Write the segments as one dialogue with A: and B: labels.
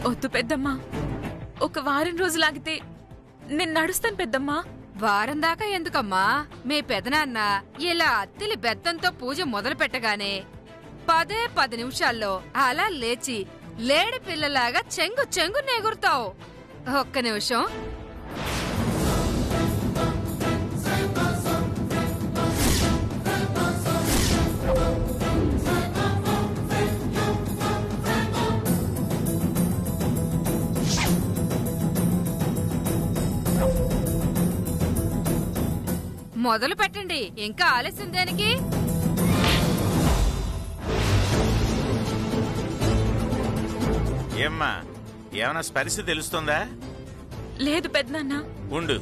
A: వద్దు పెద్దమ్మా, ఒక వారం రోజులాగితే నేను నడుస్తాను పెద్దమ్మా.
B: వారం దాకా ఎందుకమ్మా? మీ పెదనాన్న ఇలా అత్తిలి బెత్తంతో పూజ మొదలు పెట్టగానే 10 నిమిషాల్లో అలా లేచి లేడి పిల్లలాగా చెంగు చెంగు నెగురుతావు. ఒక్క నిమిషం. మొదలు పెట్టండి, ఇంకా ఆలస్యం దేనికి?
C: ఏమ్మా, ఏమైనా స్పర్శ తెలుస్తుందా?
A: లేదు పెద్దనాన్న.
C: ఉండు.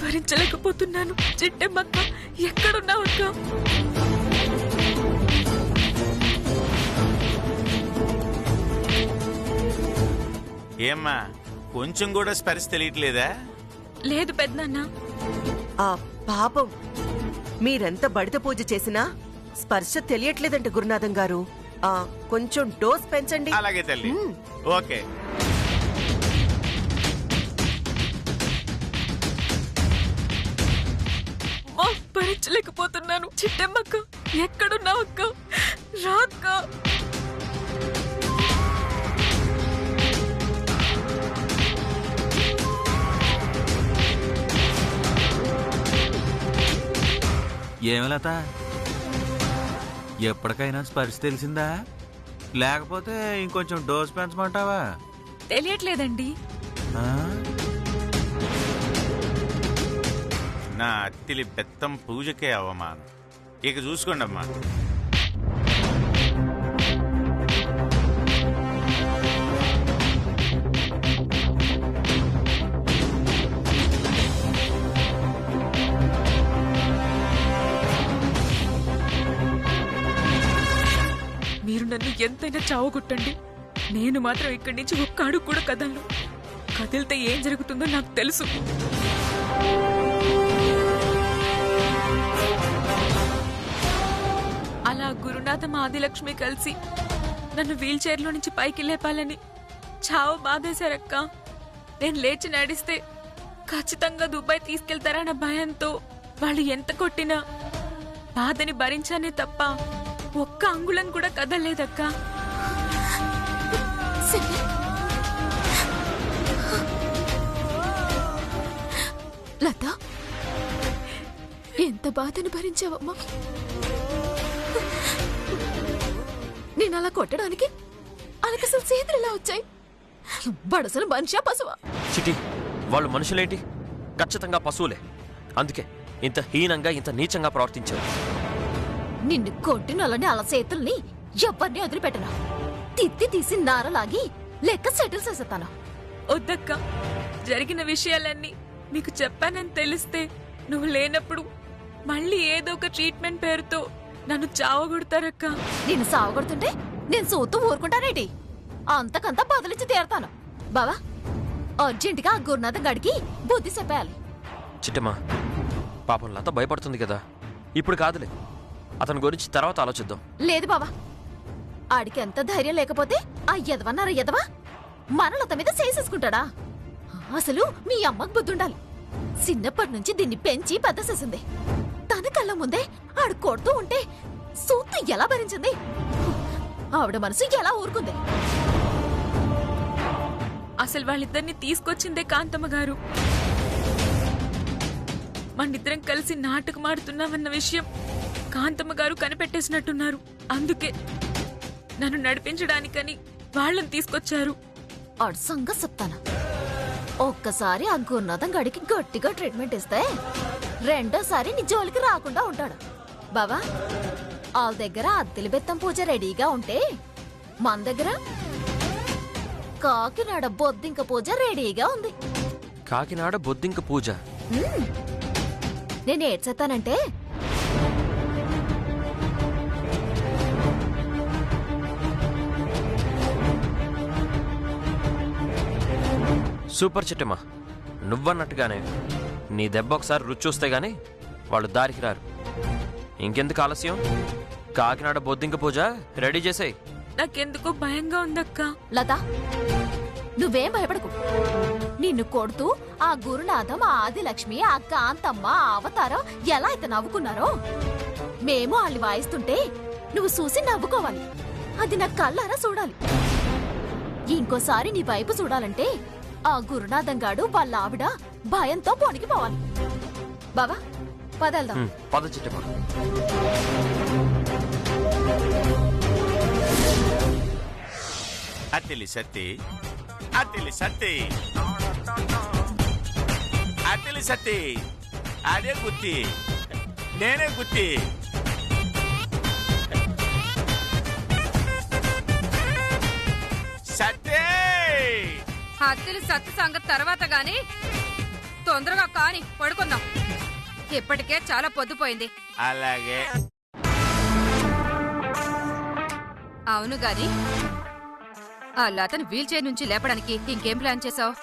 A: భరించలేకపోతున్నాను. చిట్టెమ్మక్క, ఎక్కడున్నావు అక్క?
C: ఏమ్మా, కొంచెం కూడా స్పర్శ తెలియట్లేదా?
A: లేదు పెద్దనాన్న.
D: ఆ పాపం, మీరెంత బడిత పూజ చేసినా స్పర్శ తెలియట్లేదంట గురునాథం గారు. కొంచెం డోస్ పెంచండి.
C: అలాగే తల్లి. ఓకే.
A: భరించలేకపోతున్నాను. చిట్టెమ్మక్క, ఎక్కడున్నావు అక్క? రా అక్క.
E: ఏమలత, ఎప్పటికైనా స్పర్శ తెలిసిందా? లేకపోతే ఇంకొంచెం డోస్ పెంచమంటావా?
A: తెలియట్లేదండి.
C: నా అత్తిలి బెత్తం పూజకే అవమానం. ఇక చూసుకోండి అమ్మా.
A: మీరు నన్ను ఎంతైనా చావగొట్టండి, నేను మాత్రం ఇక్కడి నుంచి ఒక్క అడుగు కూడా కదలను. కదిలితే ఏం జరుగుతుందో నాకు తెలుసు. అలా గురునాథం ఆదిలక్ష్మి కలిసి నన్ను వీల్ చైర్లో నుంచి పైకి లేపాలని చావు బాధేశారక్క. నేను లేచి నడిస్తే ఖచ్చితంగా దుబాయ్ తీసుకెళ్తారన్న భయంతో వాళ్ళు ఎంత కొట్టినా బాధని భరించానే తప్ప ఒక్క అంగుళం కూడా కదలేదక్క.
F: లత, ఎంత బాధను భరించావమ్మా. నేను అలా కొట్టడానికి అసలు చేతులు ఎలా వచ్చాయి? బడసలు మనిషా పశువా?
G: చిటి, వాళ్ళు మనుషులేంటి? ఖచ్చితంగా పశువులే. అందుకే ఇంత హీనంగా ఇంత నీచంగా ప్రవర్తించారు.
F: నిన్ను కొట్టినోళ్ళని అలా చేతుల్ని ఎవరిని వదిలిపెట్టను. తిత్తి తీసి నారలాగి లెక్క సెటిల్ చేసేస్తాను.
A: వద్దక్క, జరిగిన విషయాలన్నీ నీకు చెప్పానని తెలిస్తే నువ్వు లేనప్పుడు మళ్ళీ ఏదో ఒక ట్రీట్మెంట్ పేరుతో నన్ను చావగొడతారక్క.
F: నిన్ను సావగొడుతుంటే నేను చూస్తూ ఊరుకుంటానేటి? అంతకంతా బదిలిచ్చి తీరతాను. బావా, అర్జెంటుగా ఆ గురునాథం గడికి బుద్ధి చెప్పేయాలి.
G: చిట్టమ్మా, పాపం లత భయపడుతుంది కదా, ఇప్పుడు కాదులే, అతని గురించి తర్వాత ఆలోచిద్దాం.
F: లేదు బావా, ఆడికి ఎంత ధైర్యం లేకపోతే ఆ ఎదవన్నారా ఎదవా మన లత మీద చేసేసుకుంటాడా? అసలు మీ అమ్మకు బుద్ధుండాలి. చిన్నప్పటి నుంచి దీన్ని పెంచి పెద్ద చేసింది. తన కళ్ళ ముందే ఆడు కొడుతూ ఉంటే సూత్తు ఎలా భరించింది? ఆవిడ మనసు ఎలా ఊరుకుంది?
A: అసలు వాళ్ళిద్దరిని తీసుకొచ్చిందే కాంతమ్మ గారు. మనిద్దరం కలిసి నాటకం ఆడుతున్నామన్న విషయం కాంతమ్మ గారు కనిపెట్టేసినట్టున్నారు. అందుకే నన్ను నడిపించడానికని వాళ్ళని తీసుకొచ్చారు.
F: ఆడు సంగతి చెప్తాను. ఒక్కసారి ఆ గురునాథం గడికి గట్టిగా ట్రీట్మెంట్ ఇస్తే రెండోసారి నీ జోలికి రాకుండా ఉంటాడు. బావా, వాళ్ళ దగ్గర అద్దెల బెత్తం పూజ రెడీగా ఉంటే మన దగ్గర కాకినాడ బొద్దింక పూజ రెడీగా ఉంది.
G: కాకినాడ బొద్దింక పూజ?
F: నేను ఏడ్చేస్తానంటే
G: సూపర్ చిట్టమ్మా, నువ్వన్నట్టుగానే నీ దెబ్బ ఒకసారి రుచి చూస్తే గానీ వాళ్ళు దారికి రారు. ఇంకెందుకు ఆలస్యం? కాకినాడ బొద్దింక పూజ రెడీ చేసేయ్.
A: నాకెందుకో భయంగా ఉందక్క.
F: లత, నువ్వేం భయపడకు. నిన్ను కొడుతూ ఆ గురునాథం, ఆ ఆదిలక్ష్మి, ఆ కాంతమ్మ, ఆ అవతారం ఎలా అయితే నవ్వుకున్నారో మేము వాళ్ళు వాయిస్తుంటే నువ్వు చూసి నవ్వుకోవాలి. అది నా కళ్ళారా చూడాలి. ఇంకోసారి నీ వైపు చూడాలంటే ఆ గురునాథం గాడు వాళ్ళ ఆవిడ భయంతో పొనిగిపోవాలి. బావా పదెళ్దాం.
G: పద చిట్టమ్మ.
C: అత్తిలి సత్తి, అత్తిలి సత్తి, అత్తిలి సత్తి, అదే గుత్తి, నేనే గుత్తి. సత్తే
B: అత్తిలి సత్తు సంగతి తర్వాత గాని తొందరగా కాని పడుకుందాం. ఇప్పటికే చాలా పొద్దుపోయింది.
C: అలాగే.
B: అవును గాని ఆ లతను వీల్ చైర్ నుంచి లేపడానికి ఇంకేం ప్లాన్ చేసావు?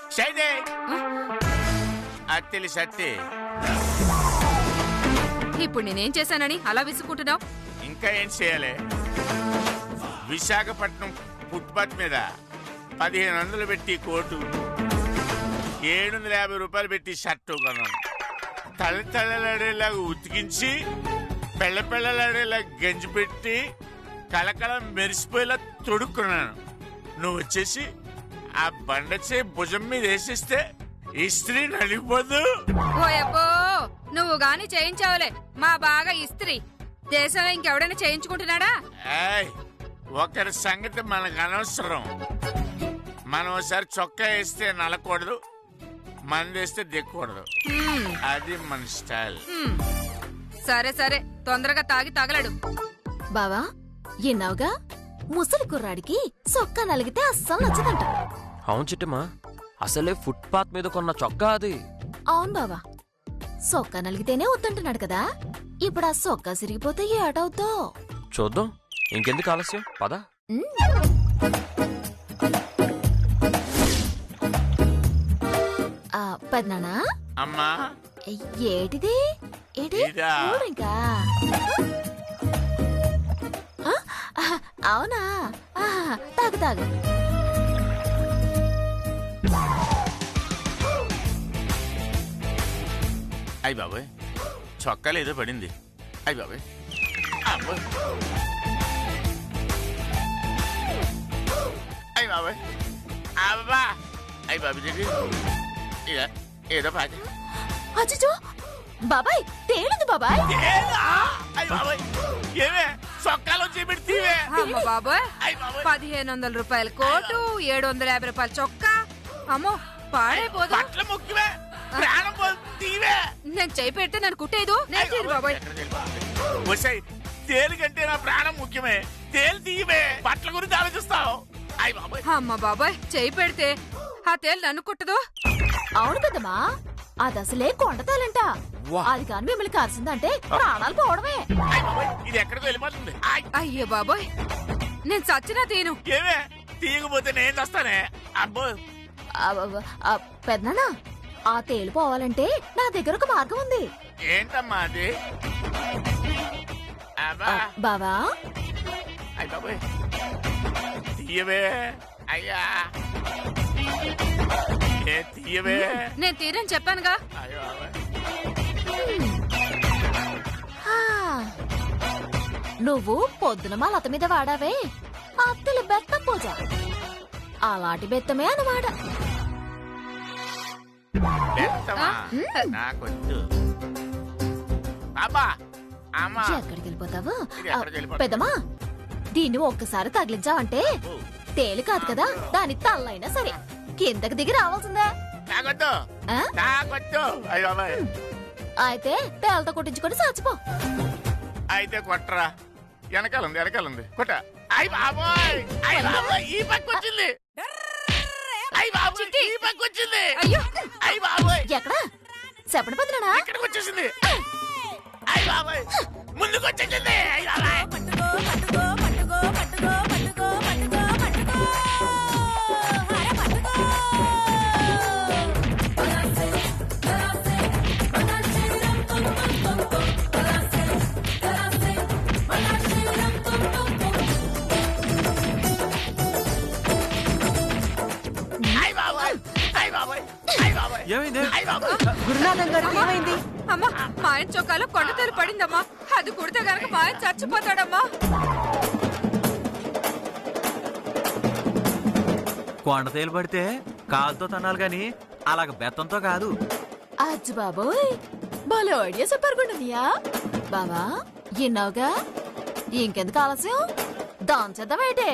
C: అత్తిలి సత్తి,
B: ఇప్పుడు నేనేం చేశానని అలా విసుకుంటున్నావు?
C: ఇంకా ఏం చేయాలి? విశాఖపట్నం ఫుట్పాత్ మీద 1500 పెట్టి కోటు, 750 రూపాయలు పెట్టి షర్టు కొన్నాను. తల్లతల్లలాడేలాగా ఉతికించి పెళ్ళపెళ్ళలాడేలా గంజి పెట్టి కలకల మెరిసిపోయేలా తొడుక్కున్నాను. నువ్వు వచ్చేసి ఆ బండచే భుజం మీద వేసిస్తే ఇస్త్రీ నలిగిపోదు.
B: ఓయబ్బో, నువ్వు గాని చేయించావులే మా బాగా ఇస్త్రీ. దేశంలో ఇంకెవడైనా చేయించుకుంటున్నాడా?
C: ఒకరి సంగతి మనకు అనవసరం. మనం ఒకసారి చొక్కా వేస్తే నలకూడదు, మందేస్తే దిక్కకూడదు. అది మన స్టైల్.
B: సరే సరే, తొందరగా తాగి తగలడు.
F: బావా ఎన్నావుగా, ముసలి కుర్రాడికి సొక్కా నలిగితే అస్సలు నచ్చదంట.
G: అవును చిట్టమ్మా, అసలే ఫుట్పాత్ మీద కొన్న చొక్కా అది.
F: అవును బావా, సొక్కా నలిగితేనే వద్దంటున్నాడు కదా. ఇప్పుడు ఆ సొక్కా సిరిగిపోతే ఏటవుతో
G: చూద్దాం. ఇంకెందుకు ఆలస్యం? పద.
F: పెద్దనానా
C: అమ్మా,
F: ఏటిది? ఏటి ఇంకా? అవునా, తాగు తాగు.
C: అయ్య బాబాయ్, చొక్కాలు ఏదో పడింది. అయ్య బాబాయ్, అయ్య బాబాయ్, అబ్బా, అయ్య బాబాయ్, ఏదో పాటి.
F: అచ్చో బాబాయ్, తేలింది బాబాయ్.
C: ఏమే చొక్కాలు చేపెడితేవే?
B: అమ్మ బాబాయ్, 1500 రూపాయల కోటు, 750 రూపాయల చొక్కా. అమ్మో, పాడైపోదు.
C: బట్టలు ముఖ్యమే, ప్రాణం పోతీవే.
B: నేను చేయి పెడితే నన్ను కుట్టేదు. నేను బాబాయ్.
C: వచ్చాయి, తేలికంటే నా ప్రాణం ముఖ్యమే. తేలి తీయవే, బట్టల గురించి ఆలోచిస్తావు.
B: అమ్మ బాబాయ్, చేయి పెడితే ఆ తేలు నన్ను కుట్టదు.
F: అవును కదమ్మా, అది అసలే కొండతేలంట. అది కాని మిమ్మల్ని కలిసిందంటే ప్రాణాలు పోవడమే.
C: ఇది ఎక్కడికి వెళ్ళిపోతుంది.
B: అయ్యో బాబాయ్, నేను చచ్చినా తీను.
C: ఏమే తీయకపోతే నేను చస్తానే. అబ్బో
F: పెద్దనా, ఆ తేలు పోవాలంటే నా దగ్గర ఒక మార్గం ఉంది.
C: ఏంటమ్మా అది?
F: బావా,
C: అయ్య బాబాయ్, తీయవే. అయ్యా, తీయవే.
B: నేను తీరని చెప్పానుగా.
F: నువ్వు పొద్దున మా లత మీద వాడావే అత్తలి బెత్తం పూజ, అలాంటి బెత్తమే అన్నమాట. ఎక్కడికి వెళ్ళిపోతావు పెద్దమా? దీన్ని ఒక్కసారి తగిలించావంటే తేలి కాదు కదా, దాని తల్లైనా సరే కిందకి దిగి రావాల్సిందే. అయితే తేలతో కొట్టించుకొని చచ్చిపో.
C: అయితే కొట్టరా, వెనకాలంది కొట్ట. అయ్య బాబోయ్, అయ్య బాబోయ్, ఈ పక్క వచ్చింది. అయ్య బాబోయ్, ఈ పక్క వచ్చింది. అయ్య బాబోయ్,
F: ఎక్కడ చెప్పండి పెద్దనా?
C: ఇక్కడికి వచ్చేసింది. అయ్య బాబోయ్, ముందుకు వచ్చేసింది. అయ్య బాబోయ్,
D: గురునాథం గారు ఏమైంది?
B: అమ్మా మా ఆయన చొక్కాలో కొండతేలు పడిందమ్మా. అది కుడితే గనక మా ఆయన చచ్చిపోతాడమ్మా.
E: కొండ తేలు పడితే కాలుతో తన్నాలి గాని అలాగ బెత్తంతో కాదు.
F: అజ్జు బాబోయ్, బాలో ఐడియా చెప్పారుకుంటున్నాయా బావా? విన్నావుగా, ఇంకెందుకు ఆలస్యం, దాని చేద్దామేటే.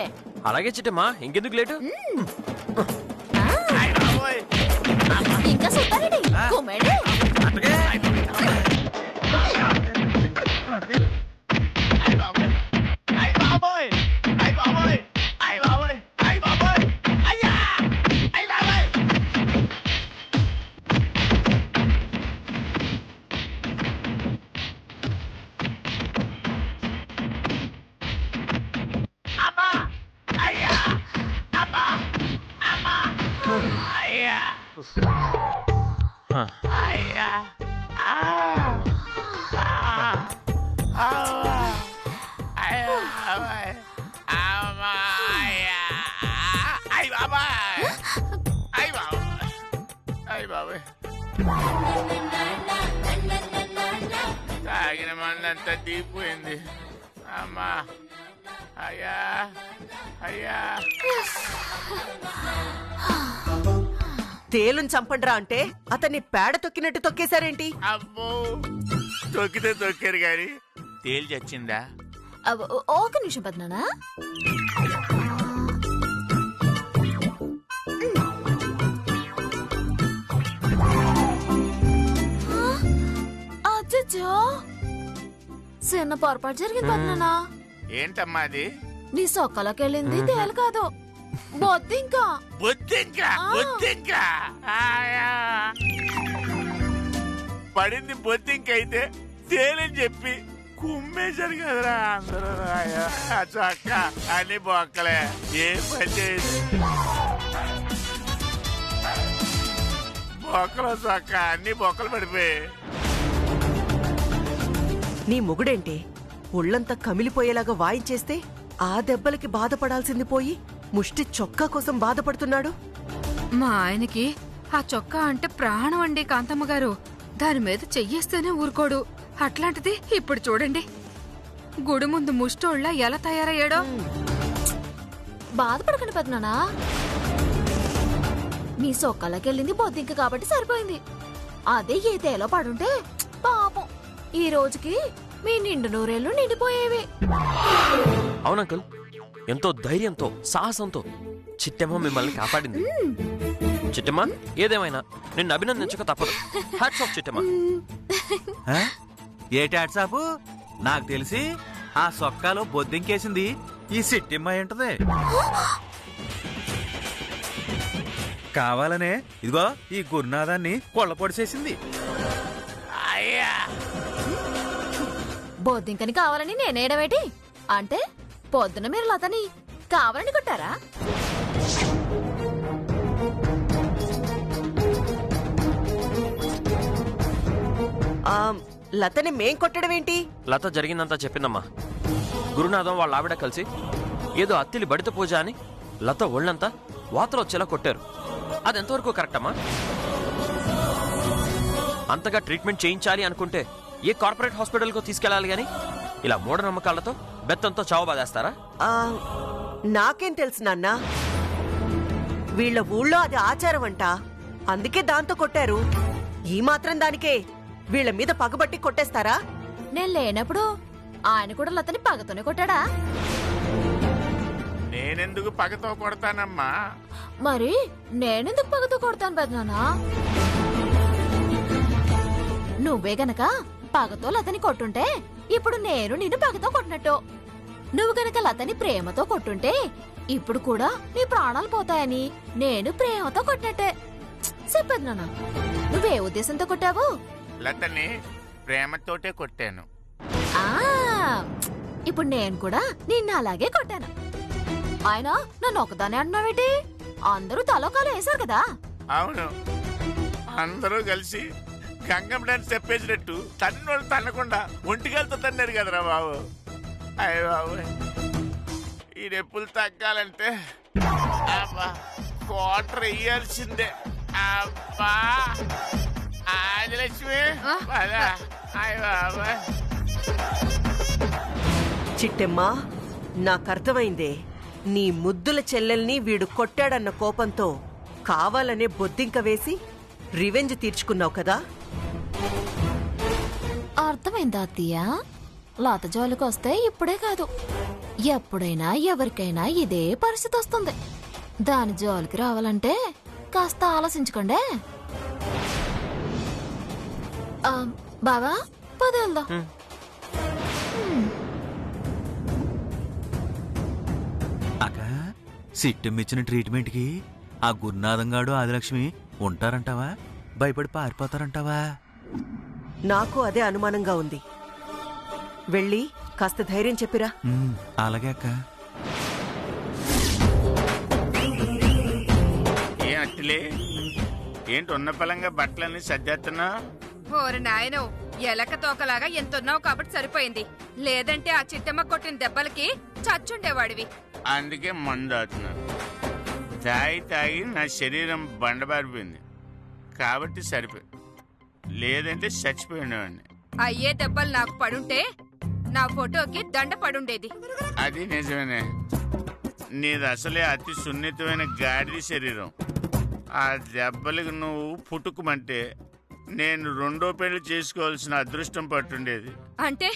G: అలాగే చిట్టమ్మా, ఇంకెందుకు లేటు?
F: ఇంకా సుత్తారండి కుమ్మేడి.
C: తాగిన మందంతా తీపోయింది. అమ్మా అయ్యా అయ్యా.
D: తేలుని చంపండ్రా అంటే అతన్ని పేడ తొక్కినట్టు తొక్కేశారేంటి?
C: అబ్బో, తొక్కితే తొక్కారు గాని తేలి చచ్చిందా?
F: ఒక నిమిషం పద్నానా. అచ్చచ్చో, చిన్న పొరపాటు జరిగింది పద్నానా.
C: ఏంటమ్మా అది?
F: నీ సొక్కలోకి వెళ్ళింది తేలు కాదు, బొద్దింకా.
C: బొద్దింకా? బొద్దింకా పడింది. బొద్దింక అయితే తేలని చెప్పి కుమ్మేశారు కదరా అందరూ. చక్క అన్ని బొక్కలే, ఏ పని చేయదు. బొక్కలు చక్క అన్ని బొక్కలు పడిపోయి.
D: నీ మొగుడేంటి ఒళ్ళంతా కమిలిపోయేలాగా వాయించేస్తే ఆ దెబ్బలకి బాధపడాల్సింది పోయి ముష్టి చొక్కా కోసం బాధపడుతున్నాడు.
B: మా ఆయనకి ఆ చొక్కా అంటే ప్రాణం అండి కాంతమ్మ గారు. దాని మీద చెయ్యేస్తేనే ఊరుకోడు. అట్లాంటిది ఇప్పుడు చూడండి, గుడి ముందు ముష్టోళ్ళ ఎలా తయారయ్యాడో.
F: బాధపడకండి పద్నానా, మీ సొక్కలోకి వెళ్ళింది బొద్దింక కాబట్టి సరిపోయింది. అదే ఏ తేలో పడుంటే పాపం ఈ రోజుకి మీ నిండు నూరేళ్లు నిండిపోయేవి.
G: అవునంకుల్, ఎంతో ధైర్యంతో సాహసంతో చిట్టమ్మ మిమ్మల్ని కాపాడింది. చిట్టమ్మ, ఏదేమైనా నిన్ను అభినందించక తప్పదు. Hats off Chittamma.
E: ఏటి హ్యాట్సాపు? నాకు తెలిసి ఆ సొక్కాలో బొద్దింకేసింది ఈ సిట్టిమ్మ ఏంటది. కావాలనే ఇదిగో ఈ గురునాథాన్ని కొళ్ళపొడిసేసింది.
F: బొద్దింకని కావాలని నేనేయడమేటి? అంటే పొద్దున మీరు లతని కావాలని కొట్టారా?
D: లతని మేం కొట్టడం ఏంటి?
G: లత జరిగిందంతా చెప్పిందమ్మా. గురునాథం వాళ్ళ ఆవిడ కలిసి ఏదో అత్తిలి బడిత పూజ అని లత ఒళ్ళంతా వాతలో చెల కొట్టారు. అదెంతవరకు కరెక్ట్ అమ్మా? అంతగా ట్రీట్మెంట్ చేయించాలి అనుకుంటే ఏ కార్పొరేట్ హాస్పిటల్కో తీసుకెళ్లాలి గాని ఇలా మూఢనమ్మకాలతో బెత్తంతో చావు బాధేస్తారా?
D: నాకేం తెలుసు నాన్న, వీళ్ళ ఊళ్ళో అది ఆచారం అంట, అందుకే దాంతో కొట్టారు. ఈ మాత్రం దానికే వీళ్ళ మీద పగబట్టి కొట్టేస్తారా?
F: నేను లేనప్పుడు ఆయన కూడా లతని పగతోనే కొట్టాడా?
C: నేనెందుకు పగతో కొడతానమ్మా?
F: మరి నేనెందుకు పగతో కొడతాను పెదనానా? నువ్వే గనక పగతో లతని కొట్టుంటే ఇప్పుడు నేను నిన్ను పగతో కొట్టినట్టు. నువ్వు గనక లతని ప్రేమతో కొట్టుంటే ఇప్పుడు కూడా నీ ప్రాణాలు పోతాయని నేను ప్రేమతో కొట్టినట్టే. చెప్పదు నాన్న, నువ్వే ఉద్దేశంతో కొట్టావు?
C: లతని ప్రేమతోటే కొట్టాను.
F: ఇప్పుడు నేను కూడా నిన్ను అలాగే కొట్టాను. ఆయన నన్ను ఒకదానే అంటున్నావేటి? అందరూ తలోకాలు వేశారు కదా.
C: అవును, అందరూ కలిసి గంగం డాన్స్ చెప్పేసినట్టు తన్నోళ్ళు తన్నకుండా ఒంటికాలతో తన్నారు కదరా బాబు. అయ్య బాబు, ఈ నొప్పులు తగ్గాలంటే అబ్బా క్వార్టర్ వేయాల్సిందే. అబ్బా ఆదిలక్ష్మి
B: ఆ?
C: పద. అయ్ బాబోయ్.
D: చిట్టెమ్మా నాకర్థమైందే. నీ ముద్దుల చెల్లెల్ని వీడు కొట్టాడన్న కోపంతో కావాలనే బొద్దింక వేసి రివెంజ్ తీర్చుకున్నావు కదా.
F: అర్థమైందా అత్తయ్య? లత జోలికి వస్తే ఇప్పుడే కాదు, ఎప్పుడైనా ఎవరికైనా ఇదే పరిస్థితి వస్తుంది. దాని జోలికి రావాలంటే కాస్త ఆలోచించుకోండి. బావా పద వెళ్దాం.
E: అక్క సిట్టెమ్ ఇచ్చిన ట్రీట్మెంట్ కి ఆ గురునాథం గాడు ఆదిలక్ష్మి ఉంటారంటావా? భయపడి పారిపోతారంటావా?
D: నాకు అదే అనుమానంగా ఉంది. వెళ్ళి కాస్త ధైర్యం చెప్పిరా.
E: అలాగే అక్క.
C: ఏం అట్టిలే, ఏంటి ఉన్న పలంగా బట్టలన్నీ సర్దేస్తున్నా?
B: ఓరి నాయనో, ఎలక తోకలాగా ఎంతున్నావు కాబట్టి సరిపోయింది. లేదంటే ఆ చిట్టమ్మ కొట్టిన దెబ్బలకి చచ్చుండేవాడివి.
C: అందుకే మందు అవుతున్నాను. తాగి తాగి నా శరీరం బండబారిపోయింది కాబట్టి సరిపోయింది. లేదంటే చచ్చిపోయినవాడిని.
B: అయ్యే దెబ్బలు నాకు పడుంటే నా ఫోటోకి దండ పడుండేది.
C: అది నిజమేనే. నీది అసలే అతి సున్నితమైన గాడిద శరీరం. ఆ దెబ్బలకు నువ్వు పుట్టుకుమంటే నేను రెండో పెళ్లి చేసుకోవాల్సిన అదృష్టం పట్టుండేది.
B: అంటే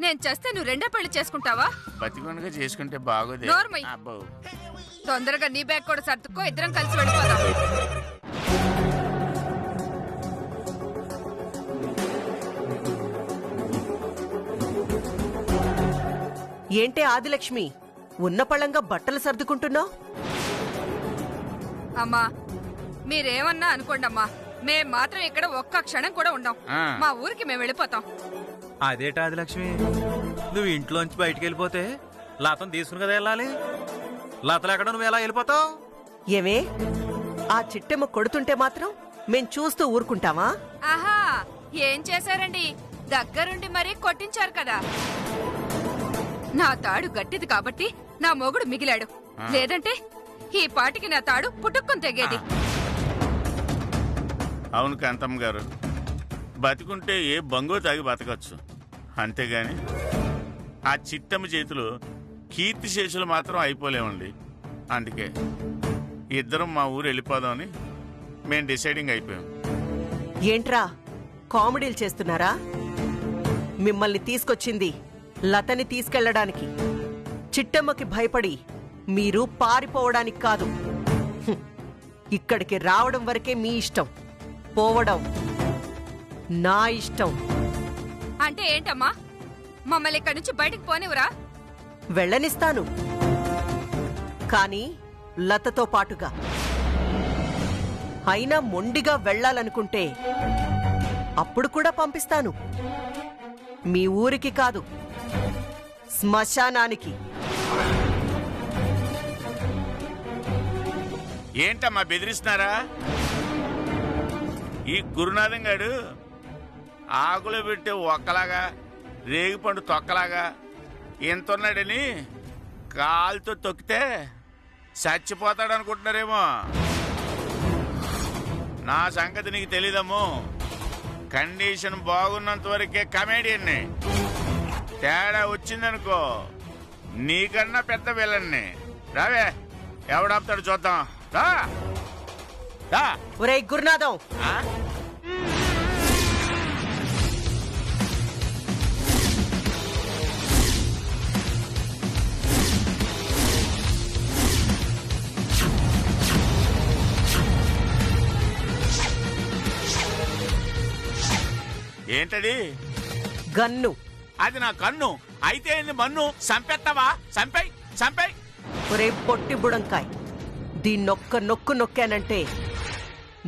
B: నేను చేస్తే నువ్వు రెండో పెళ్లి చేసుకుంటావా?
C: బతికొండగా చేసుకుంటే బాగోదే.
B: నోర్మై.
C: అబ్బో.
B: తొందరగా నీ బ్యాగ్ కూడా సర్దుకో, ఇద్దరం కలిసి వెళ్ళిపోదాం.
D: ఏంటే ఆదిలక్ష్మి ఉన్న పళంగా బట్టలు సర్దుకుంటున్నావు?
B: అమ్మా మీరేమన్నా అనుకోండమ్మా, మేం మాత్రం ఇక్కడ ఒక్క క్షణం కూడా ఉండం.
C: ఆ.
B: మా ఊరికి మేము వెళ్ళిపోతాం.
E: అదేట ఆదిలక్ష్మి, నువ్వు ఇంట్లోంచి బయటికి వెళ్ళిపోతే లతను తీసుకుని కదా వెళ్ళాలి. లతలు ఎక్కడ నువ్వు ఎలా వెళ్ళిపోతావు?
D: ఏమే ఆ చిట్టెమ్మ కొడుతుంటే మాత్రం మేం చూస్తూ ఊరుకుంటావా?
B: ఆహా, ఏం చేశారండి? దగ్గరుండి మరీ కొట్టించారు కదా. నా తాడు గట్టిది కాబట్టి నా మొగుడు మిగిలాడు. లేదంటే ఈ పాటికి నా తాడు పుట్టుక్కుని తెగేది.
C: అవును కాంతమ్మ గారు, బతికుంటే ఏ బంగో తాగి బతకచ్చు. అంతేగాని ఆ చిట్టమ్మ చేతిలో కీర్తిశేషులు మాత్రం అయిపోలేమండి. అందుకే ఇద్దరం మా ఊరు వెళ్ళిపోదామని మేము డిసైడింగ్ అయిపోయాం.
D: ఏంట్రా కామెడీలు చేస్తున్నారా? మిమ్మల్ని తీసుకొచ్చింది లతని తీసుకెళ్లడానికి, చిట్టమ్మకి భయపడి మీరు పారిపోవడానికి కాదు. హ్మ్. ఇక్కడికి రావడం వరకే మీ ఇష్టం, పోవడం నా ఇష్టం.
B: అంటే ఏంటమ్మా, మమ్మల్ని ఇక్కడి నుంచి బయటికి పోనివరా?
D: వెళ్ళనిస్తాను, కానీ లతతో పాటుగా. అయినా మొండిగా వెళ్ళాలనుకుంటే అప్పుడు కూడా పంపిస్తాను. మీ ఊరికి కాదు, శ్మశానానికి.
C: ఏంటమ్మా బెదిరిస్తున్నారా? ఈ గురునాథం గాడు ఆకులో పెట్టే ఒక్కలాగా రేగిపండు తొక్కలాగా ఎంతున్నాడని కాలుతో తొక్కితే చచ్చిపోతాడు అనుకుంటున్నారేమో. నా సంగతి నీకు తెలీదమ్మో. కండిషన్ బాగున్నంత వరకే కమేడియన్ని. తేడా వచ్చిందనుకో నీకన్నా పెద్ద విలన్ని. రావే, ఎవడాపుతాడు చూద్దాం. రా.
D: ఒరేయ్ గురునాథం,
C: ఆ? ఏంటది?
D: గన్ను.
C: అది నా కన్ను అయితే ఏంది మన్ను? సంపెత్తవా? సంపై.
D: ఒరే పొట్టి బుడంకాయ్, దీన్నొక్క నొక్కు నొక్కానంటే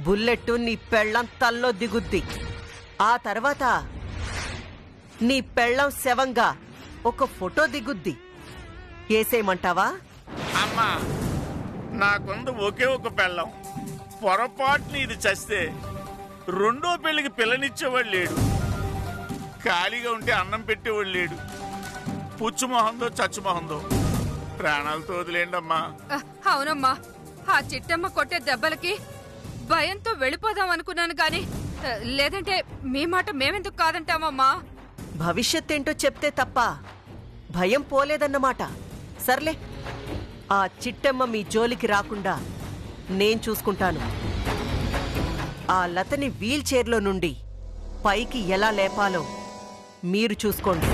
D: బుల్లెట్ నీ పెళ్ళం తల్లో దిగుద్ది. ఆ తర్వాత నీ పెళ్ళం శవంగా ఒక ఫోటో దిగుద్ది. ఏసేయమంటావా?
C: అమ్మా, నాకుంది ఒకే ఒక పెళ్ళం. పొరపాటుని ఇది చస్తే రెండో పెళ్లికి పిల్లనిచ్చేవాడు లేడు. ఖాళీగా ఉంటే అన్నం పెట్టేవాడు లేడు. పుచ్చు మొహందో చచ్చు మొహందో ప్రాణాలతో వదిలేండమ్మా.
B: అవునమ్మా, ఆ చిట్టమ్మ కొట్టే దెబ్బలకి భయంతో వెళ్ళిపోదాం అనుకున్నాను గాని లేదంటే మీ మాట మేమెందుకు కాదంటామమ్మా?
D: భవిష్యత్ ఏంటో చెప్తే తప్ప భయం పోలేదన్నమాట. సర్లే, ఆ చిట్టమ్మ మీ జోలికి రాకుండా నేను చూసుకుంటాను. ఆ లతని వీల్ చైర్లో నుండి పైకి ఎలా లేపాలో మీరు చూసుకోండి.